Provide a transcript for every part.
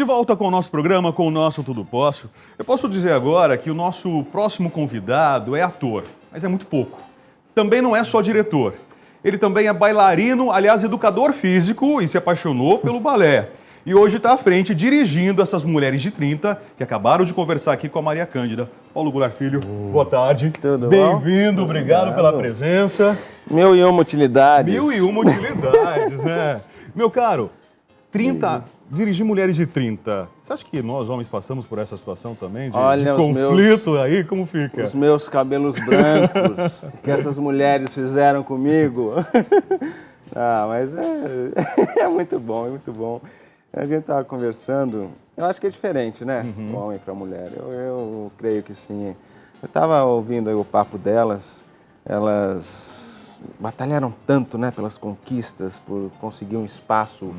De volta com o nosso programa, com o nosso Tudo Posso. Eu posso dizer agora que o nosso próximo convidado é ator, mas é muito pouco. Também não é só diretor. Ele também é bailarino, aliás, educador físico e se apaixonou pelo balé. E hoje está à frente dirigindo essas mulheres de 30 que acabaram de conversar aqui com a Maria Cândida. Paulo Goulart Filho, boa tarde. Tudo bom? Bem-vindo, obrigado pela presença. 1001 utilidades. 1001 utilidades, né? Meu caro, 30, dirigir mulheres de 30. Você acha que nós, homens, passamos por essa situação também? De conflito aí? Como fica? Os meus cabelos brancos que essas mulheres fizeram comigo. Ah, mas é muito bom, é muito bom. A gente estava conversando, eu acho que é diferente, né? O homem para a mulher. Eu creio que sim. Eu estava ouvindo aí o papo delas, elas batalharam tanto, né, pelas conquistas, por conseguir um espaço,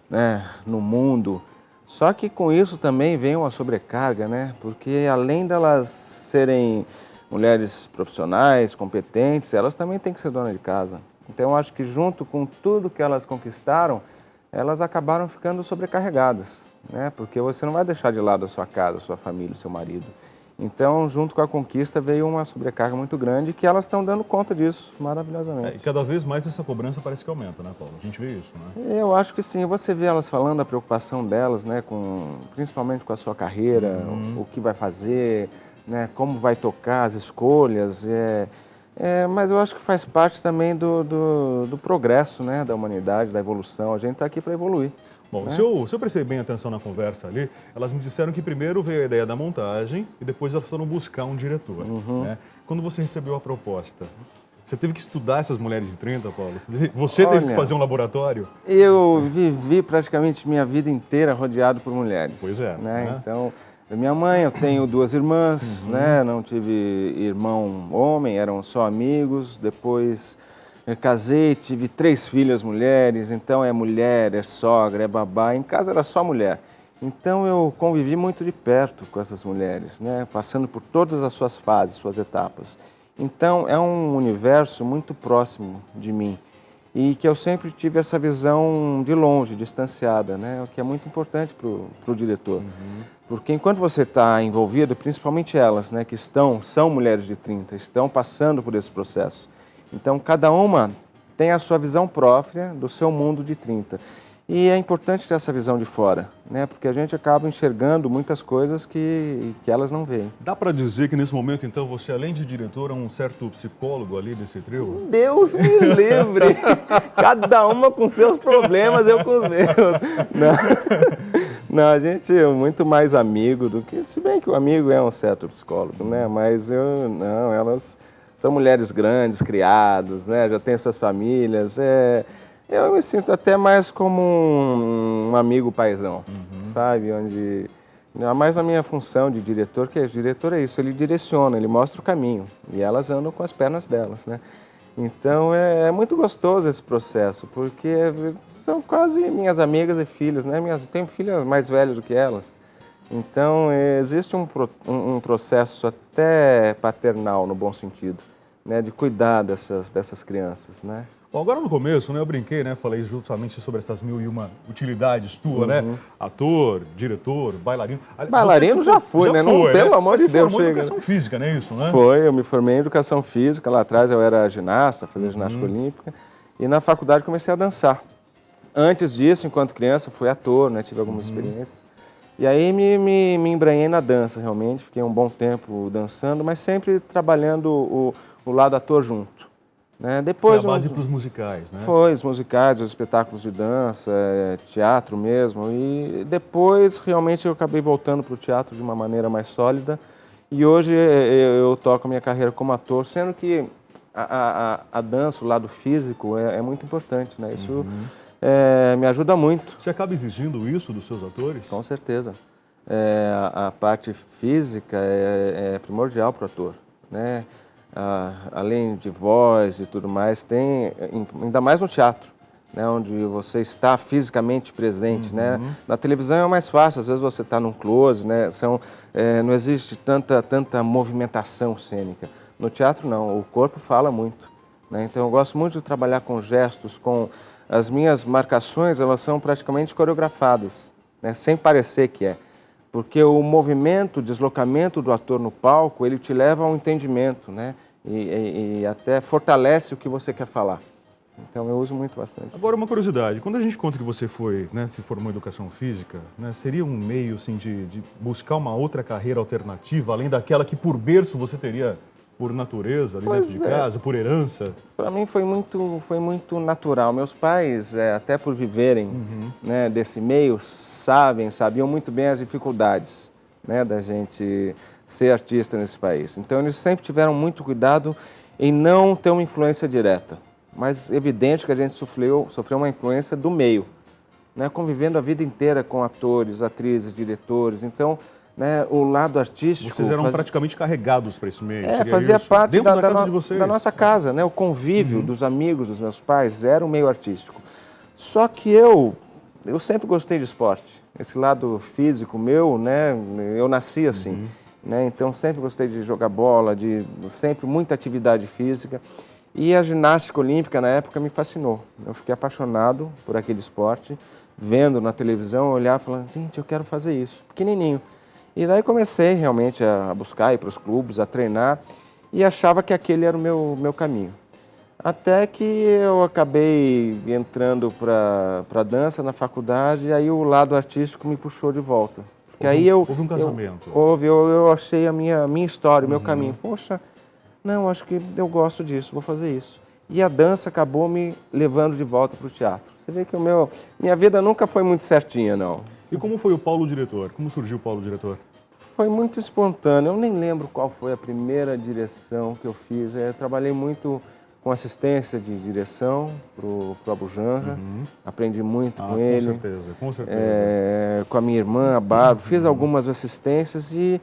né, no mundo. Só que com isso também vem uma sobrecarga, né? Porque além delas serem mulheres profissionais, competentes, elas também têm que ser dona de casa. Então eu acho que junto com tudo que elas conquistaram, elas acabaram ficando sobrecarregadas, né? Porque você não vai deixar de lado a sua casa, a sua família, o seu marido. Então, junto com a conquista, veio uma sobrecarga muito grande que elas estão dando conta disso maravilhosamente. E cada vez mais essa cobrança parece que aumenta, né, Paulo? A gente vê isso, né? Eu acho que sim. Você vê elas falando da preocupação delas, né, principalmente com a sua carreira, o que vai fazer, né, como vai tocar, as escolhas. Mas eu acho que faz parte também do progresso, né, da humanidade, da evolução. A gente está aqui para evoluir. Bom, se eu prestei bem atenção na conversa ali, elas me disseram que primeiro veio a ideia da montagem e depois elas foram buscar um diretor. Né? Quando você recebeu a proposta, você teve que estudar essas mulheres de 30, Paulo? Você teve que fazer um laboratório? Eu vivi praticamente minha vida inteira rodeado por mulheres. Pois é. Né? Então, minha mãe, eu tenho 2 irmãs, né? Não tive irmão homem, eram só amigos. Depois eu casei, tive 3 filhas mulheres, então é mulher, é sogra, é babá. Em casa era só mulher. Então eu convivi muito de perto com essas mulheres, né? Passando por todas as suas fases, suas etapas. Então é um universo muito próximo de mim e que eu sempre tive essa visão de longe, distanciada, né? O que é muito importante para o diretor. Porque enquanto você está envolvido, principalmente elas, né, que são mulheres de 30, estão passando por esse processo. Então, cada uma tem a sua visão própria do seu mundo de 30. E é importante ter essa visão de fora, né? Porque a gente acaba enxergando muitas coisas que elas não veem. Dá para dizer que nesse momento, então, você, além de diretor, é um certo psicólogo ali desse trio? Deus me livre! Cada uma com seus problemas, eu com os meus. Não, a gente é muito mais amigo do que... Se bem que o amigo é um certo psicólogo, né? Mas elas são mulheres grandes, criadas, né? Já têm suas famílias. Eu me sinto até mais como um amigo paizão, sabe? Onde, mais na minha função de diretor, que diretor é isso, ele direciona, ele mostra o caminho. E elas andam com as pernas delas, né? Então é muito gostoso esse processo, porque são quase minhas amigas e filhas, né? Tenho filhas mais velhas do que elas. Então existe um processo até paternal, no bom sentido, né? De cuidar dessas crianças, né? Bom, agora no começo, né, eu brinquei, né, falei justamente sobre essas 1001 utilidades tuas, né? Ator, diretor, bailarino. Bailarino já fui, né? Não, pelo amor de Deus, chega. Educação física, não é isso, né? Foi, eu me formei em educação física, lá atrás eu era ginasta, fazia ginástica olímpica, e na faculdade comecei a dançar. Antes disso, enquanto criança, fui ator, né, tive algumas experiências. E aí me embranhei na dança, realmente, fiquei um bom tempo dançando, mas sempre trabalhando o lado ator junto. Né? Depois, foi a base para os musicais, né? Foi, os musicais, os espetáculos de dança, teatro mesmo. E depois, realmente, eu acabei voltando para o teatro de uma maneira mais sólida. E hoje eu toco a minha carreira como ator, sendo que a dança, o lado físico, é muito importante, né? Isso me ajuda muito. Você acaba exigindo isso dos seus atores? Com certeza. A parte física é primordial para o ator, né? Além de voz e tudo mais, tem, ainda mais no teatro, né, onde você está fisicamente presente. Né? Na televisão é mais fácil, às vezes você está num close, né? Não existe tanta movimentação cênica. No teatro não, o corpo fala muito. Né? Então eu gosto muito de trabalhar com gestos, com as minhas marcações, elas são praticamente coreografadas. né, sem parecer que é. Porque o movimento, o deslocamento do ator no palco, ele te leva ao entendimento, né? E até fortalece o que você quer falar. Então eu uso muito bastante. Agora, uma curiosidade, quando a gente conta que você foi, né, se formou em educação física, né, seria um meio assim, de buscar uma outra carreira alternativa, além daquela que por berço você teria por natureza, ali dentro de casa, por herança? Para mim foi muito natural. Meus pais, até por viverem né, desse meio, sabiam muito bem as dificuldades, né, da gente ser artista nesse país. Então eles sempre tiveram muito cuidado em não ter uma influência direta. Mas evidente que a gente sofreu uma influência do meio, né, convivendo a vida inteira com atores, atrizes, diretores. Então, né, o lado artístico... Vocês eram praticamente carregados para esse meio. Fazia isso? parte Dentro da casa de vocês. Da nossa casa, né? O convívio dos amigos dos meus pais era o meio artístico. Só que eu sempre gostei de esporte. Esse lado físico meu, né? Eu nasci assim. Né? Então sempre gostei de jogar bola, de sempre muita atividade física. E a ginástica olímpica na época me fascinou. Eu fiquei apaixonado por aquele esporte, vendo na televisão, olhar e falar, gente, eu quero fazer isso, pequenininho. E daí comecei realmente a buscar, ir para os clubes, a treinar e achava que aquele era o meu caminho. Até que eu acabei entrando para a dança na faculdade e aí o lado artístico me puxou de volta. Houve um casamento. Eu achei a minha história, o meu caminho. Poxa, não, acho que eu gosto disso, vou fazer isso. E a dança acabou me levando de volta para o teatro. Você vê que minha vida nunca foi muito certinha, não. E como foi o Paulo Diretor? Como surgiu o Paulo Diretor? Foi muito espontâneo. Eu nem lembro qual foi a primeira direção que eu fiz. Eu trabalhei muito com assistência de direção pro Abujamra. Aprendi muito com ele. Com certeza. Com a minha irmã, a Bárbara. Fiz algumas assistências e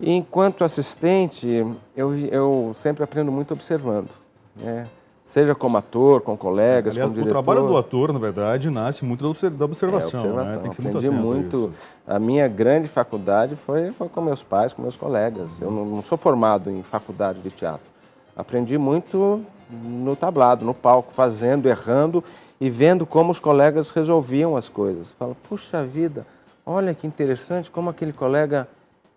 enquanto assistente, eu sempre aprendo muito observando, né? Seja como ator, com colegas, Aliás, como diretor. O trabalho do ator, na verdade, nasce muito da observação. Né? Tem que ser muito atento muito. A isso. A minha grande faculdade foi com meus pais, com meus colegas. Eu não sou formado em faculdade de teatro. Aprendi muito no tablado, no palco, fazendo, errando e vendo como os colegas resolviam as coisas. Falo, puxa vida, olha que interessante como aquele colega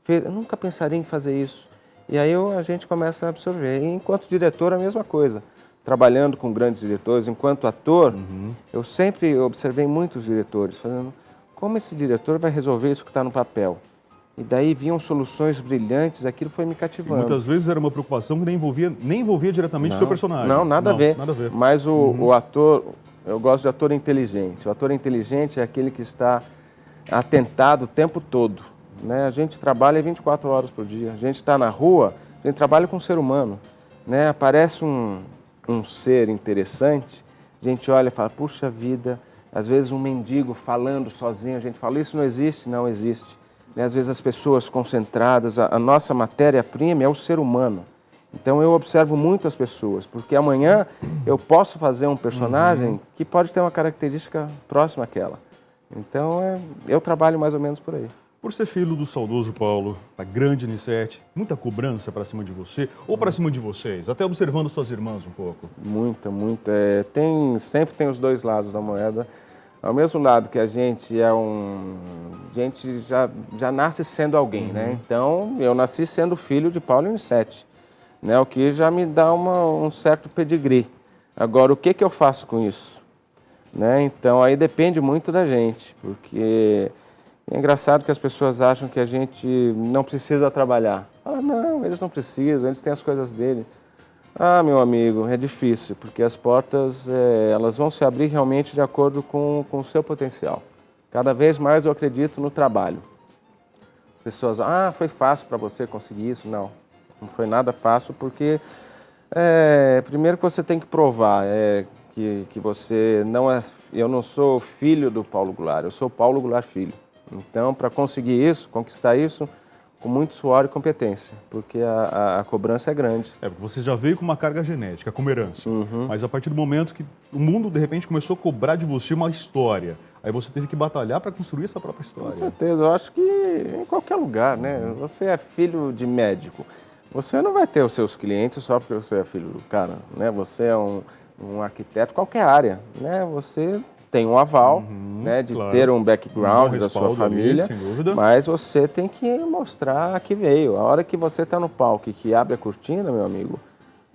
fez. Eu nunca pensaria em fazer isso. E aí a gente começa a absorver. E enquanto diretor, a mesma coisa. Trabalhando com grandes diretores, enquanto ator, eu sempre observei muitos diretores, fazendo como esse diretor vai resolver isso que está no papel. E daí vinham soluções brilhantes, aquilo foi me cativando. E muitas vezes era uma preocupação que nem envolvia diretamente o seu personagem. Não, nada a ver. Mas o ator, eu gosto de ator inteligente. O ator inteligente é aquele que está atentado o tempo todo. Né? A gente trabalha 24 horas por dia. A gente está na rua, a gente trabalha com um ser humano. Né? Aparece um ser interessante, a gente olha e fala, puxa vida, às vezes um mendigo falando sozinho, a gente fala, isso não existe? Não existe. E às vezes as pessoas concentradas, a nossa matéria-prima é o ser humano. Então eu observo muito as pessoas, porque amanhã eu posso fazer um personagem que pode ter uma característica próxima àquela. Então eu trabalho mais ou menos por aí. Por ser filho do saudoso Paulo, da grande Anissete, muita cobrança para cima de você ou para cima de vocês? Até observando suas irmãs um pouco. Muita. Sempre tem os dois lados da moeda. Ao mesmo lado que a gente a gente já nasce sendo alguém, né? Então, eu nasci sendo filho de Paulo e Anissete, né? O que já me dá um certo pedigree. Agora, o que eu faço com isso? Né? Então, aí depende muito da gente, porque... É engraçado que as pessoas acham que a gente não precisa trabalhar. Fala, não, eles não precisam, eles têm as coisas dele. Ah, meu amigo, é difícil, porque as portas elas vão se abrir realmente de acordo com o seu potencial. Cada vez mais eu acredito no trabalho. As pessoas, foi fácil para você conseguir isso? Não foi nada fácil, porque primeiro que você tem que provar que você não é... Eu não sou filho do Paulo Goulart, eu sou Paulo Goulart filho. Então, para conseguir isso, conquistar isso, com muito suor e competência, porque a cobrança é grande. Porque você já veio com uma carga genética, como herança, mas a partir do momento que o mundo, de repente, começou a cobrar de você uma história, aí você teve que batalhar para construir essa própria história. Com certeza, eu acho que em qualquer lugar, né? Você é filho de médico, você não vai ter os seus clientes só porque você é filho do cara, né? Você é um arquiteto, qualquer área, né? Você... tem um aval, né, de claro. ter um background bom da sua respaldo ali, família, sem dúvida. mas você tem que mostrar que veio. A hora que você está no palco e que abre a cortina, meu amigo,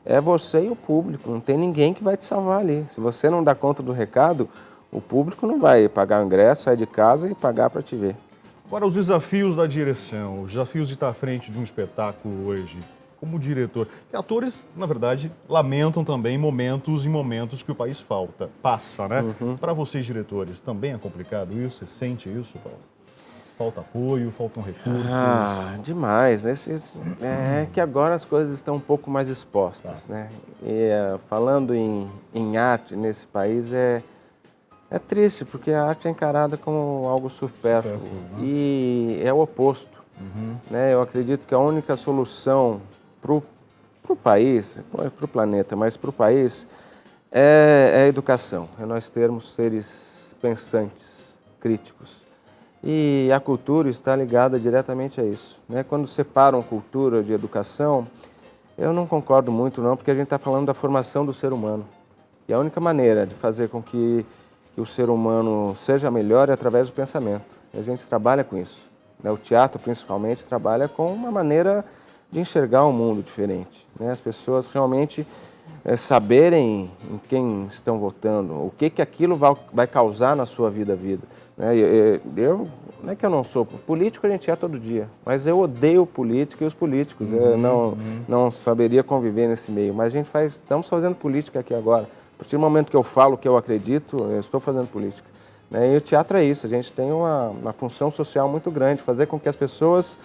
é você e o público, não tem ninguém que vai te salvar ali. Se você não dá conta do recado, o público não vai pagar o ingresso, sair de casa e pagar para te ver. Agora, os desafios da direção, os desafios de estar à frente de um espetáculo hoje, como diretor. Que atores, na verdade, lamentam também momentos e momentos que o país passa, né? Para vocês, diretores, também é complicado isso? Você sente isso, Paulo? Falta apoio, faltam recursos? Ah, demais. É que agora as coisas estão um pouco mais expostas, né? E, falando em arte nesse país, é triste, porque a arte é encarada como algo supérfluo, né? e é o oposto. Né? Eu acredito que a única solução para o país, para o planeta, mas para o país, é a educação. É nós termos seres pensantes, críticos. E a cultura está ligada diretamente a isso. Né? Quando separam cultura de educação, eu não concordo muito não, porque a gente está falando da formação do ser humano. E a única maneira de fazer com que o ser humano seja melhor é através do pensamento. E a gente trabalha com isso. Né? O teatro, principalmente, trabalha com uma maneira de enxergar um mundo diferente. Né? As pessoas realmente saberem em quem estão votando, o que aquilo vai causar na sua vida. Né? Não é que eu não sou político, a gente é todo dia, mas eu odeio política e os políticos. Eu não saberia conviver nesse meio, mas estamos fazendo política aqui agora. A partir do momento que eu falo o que eu acredito, eu estou fazendo política. Né? E o teatro é isso, a gente tem uma função social muito grande, fazer com que as pessoas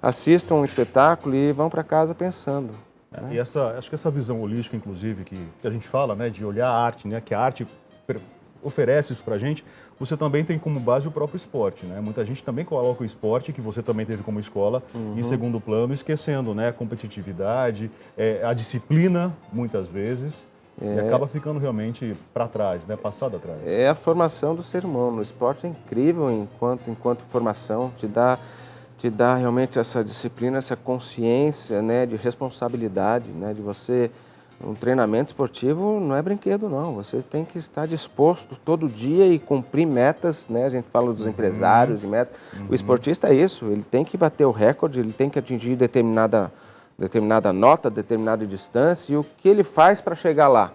assistam um espetáculo e vão para casa pensando. Né? E acho que essa visão holística, inclusive, que a gente fala, né, de olhar a arte, né, que a arte oferece isso pra gente, você também tem como base o próprio esporte, né? Muita gente também coloca o esporte, que você também teve como escola, em segundo plano, esquecendo, né, a competitividade, a disciplina, muitas vezes, e acaba ficando realmente para trás, né, passado atrás. É a formação do ser humano. O esporte é incrível enquanto formação, te dá realmente essa disciplina, essa consciência, né, de responsabilidade, né, de você. Um treinamento esportivo não é brinquedo, não. Você tem que estar disposto todo dia e cumprir metas, né? A gente fala dos empresários de metas. O esportista é isso, ele tem que bater o recorde, ele tem que atingir determinada nota, determinada distância, e o que ele faz para chegar lá.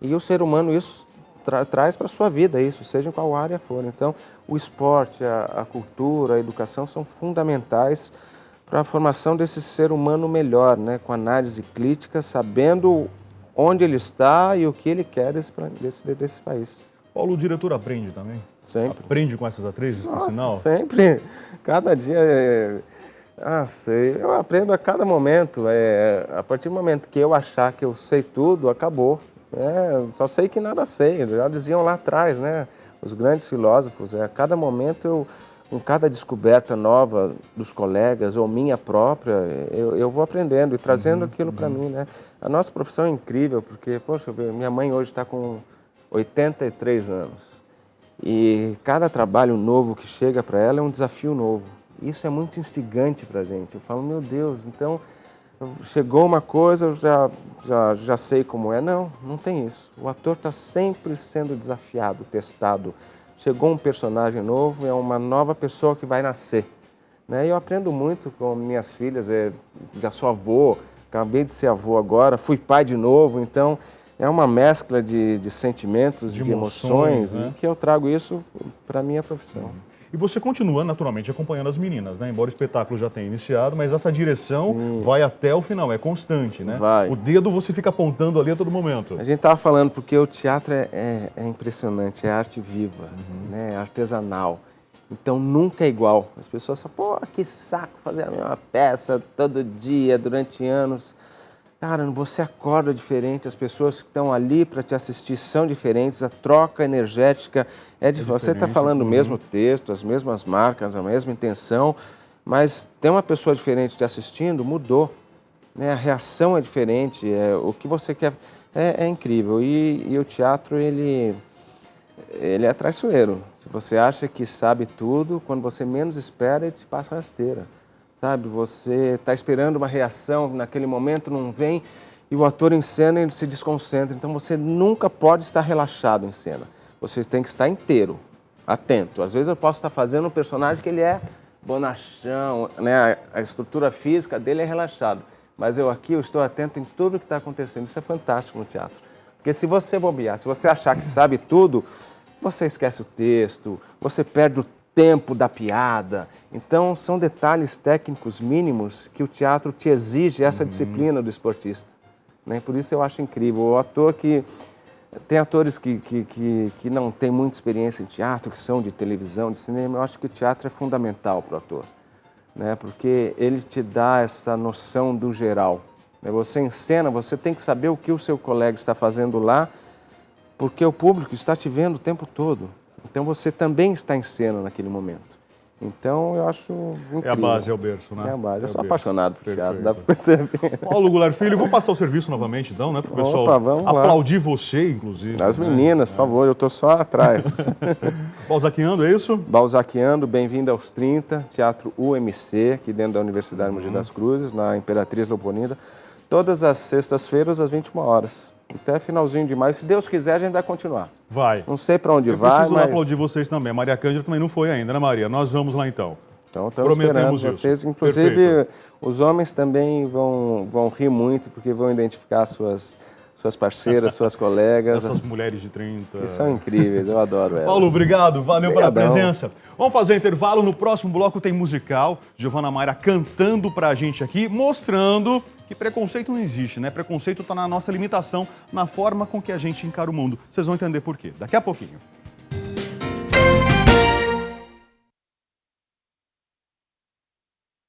E o ser humano isso traz para a sua vida, isso, seja em qual área for. Então, o esporte, a cultura, a educação são fundamentais para a formação desse ser humano melhor, né? Com análise crítica, sabendo onde ele está e o que ele quer desse país. Paulo, o diretor aprende também? Sempre. Aprende com essas atrizes, por sinal? Sempre. Cada dia sei. Eu aprendo a cada momento. A partir do momento que eu achar que eu sei tudo, acabou. Só sei que nada sei. Já diziam lá atrás, né? Os grandes filósofos. A cada momento com cada descoberta nova dos colegas ou minha própria, eu vou aprendendo e trazendo aquilo para mim, né? A nossa profissão é incrível porque, poxa, minha mãe hoje está com 83 anos e cada trabalho novo que chega para ela é um desafio novo. Isso é muito instigante para a gente. Eu falo, meu Deus, então chegou uma coisa, eu já sei como é. Não tem isso. O ator está sempre sendo desafiado, testado. Chegou um personagem novo, é uma nova pessoa que vai nascer. Né? E eu aprendo muito com minhas filhas, já sou avô, acabei de ser avô agora, fui pai de novo, então é uma mescla de sentimentos, de emoções, né? E que eu trago isso para a minha profissão. E você continua, naturalmente, acompanhando as meninas, né? Embora o espetáculo já tenha iniciado, mas essa direção vai até o final, é constante, né? Vai. O dedo você fica apontando ali a todo momento. A gente estava falando porque o teatro é impressionante, é arte viva, né? É artesanal. Então nunca é igual. As pessoas falam, pô, que saco fazer a mesma peça todo dia, durante anos. Cara, você acorda diferente, as pessoas que estão ali para te assistir são diferentes, a troca energética é diferente. Você está falando o mesmo texto, as mesmas marcas, a mesma intenção, mas tem uma pessoa diferente te assistindo, mudou. Né? A reação é diferente, o que você quer é incrível. E o teatro, ele é traiçoeiro. Se você acha que sabe tudo, quando você menos espera, ele te passa uma rasteira. Sabe, você está esperando uma reação, naquele momento não vem, e o ator em cena ele se desconcentra. Então você nunca pode estar relaxado em cena. Você tem que estar inteiro. atento. Às vezes eu posso estar fazendo um personagem que ele é bonachão, né? A estrutura física dele é relaxada. Mas eu estou atento em tudo que está acontecendo. Isso é fantástico no teatro. Porque se você bobear, se você achar que sabe tudo, você esquece o texto, você perde o tempo da piada. Então, são detalhes técnicos mínimos que o teatro te exige essa disciplina do esportista. Né? Por isso eu acho incrível. O ator que... Tem atores que não têm muita experiência em teatro, que são de televisão, de cinema. Eu acho que o teatro é fundamental para o ator. Né? Porque ele te dá essa noção do geral. Né? Você em cena, você tem que saber o que o seu colega está fazendo lá, porque o público está te vendo o tempo todo. Então você também está em cena naquele momento. Então eu acho incrível. É a base, é o berço, né? É a base. Eu sou berço. apaixonado por teatro, Perfeito. dá para perceber. Paulo Goulart Filho, vou passar o serviço novamente, então, né? Para o pessoal Opa, vamos lá. aplaudir você, inclusive. As né? meninas, por favor, eu estou só atrás. Balzaquiando, é isso? Balzaquiando, bem-vindo aos 30, Teatro UMC, aqui dentro da Universidade Mogi das Cruzes, na Imperatriz Leopoldina. Todas as sextas-feiras, às 21 horas. Até finalzinho de maio. Se Deus quiser, a gente vai continuar. Vai. Não sei para onde Eu vai, preciso mas... aplaudir vocês também. A Maria Cândida também não foi ainda, né, Maria? Nós vamos lá, então. Então, estamos esperando Prometemos vocês. isso. Inclusive, Perfeito. os homens também vão rir muito, porque vão identificar suas parceiras, suas colegas. Essas mulheres de 30. Que são incríveis, eu adoro elas. Paulo, obrigado. Valeu pela Obrigadão. presença. Vamos fazer intervalo. No próximo bloco tem musical. Giovana Mayra cantando pra gente aqui, mostrando que preconceito não existe, né? Preconceito tá na nossa limitação, na forma com que a gente encara o mundo. Vocês vão entender por quê. Daqui a pouquinho.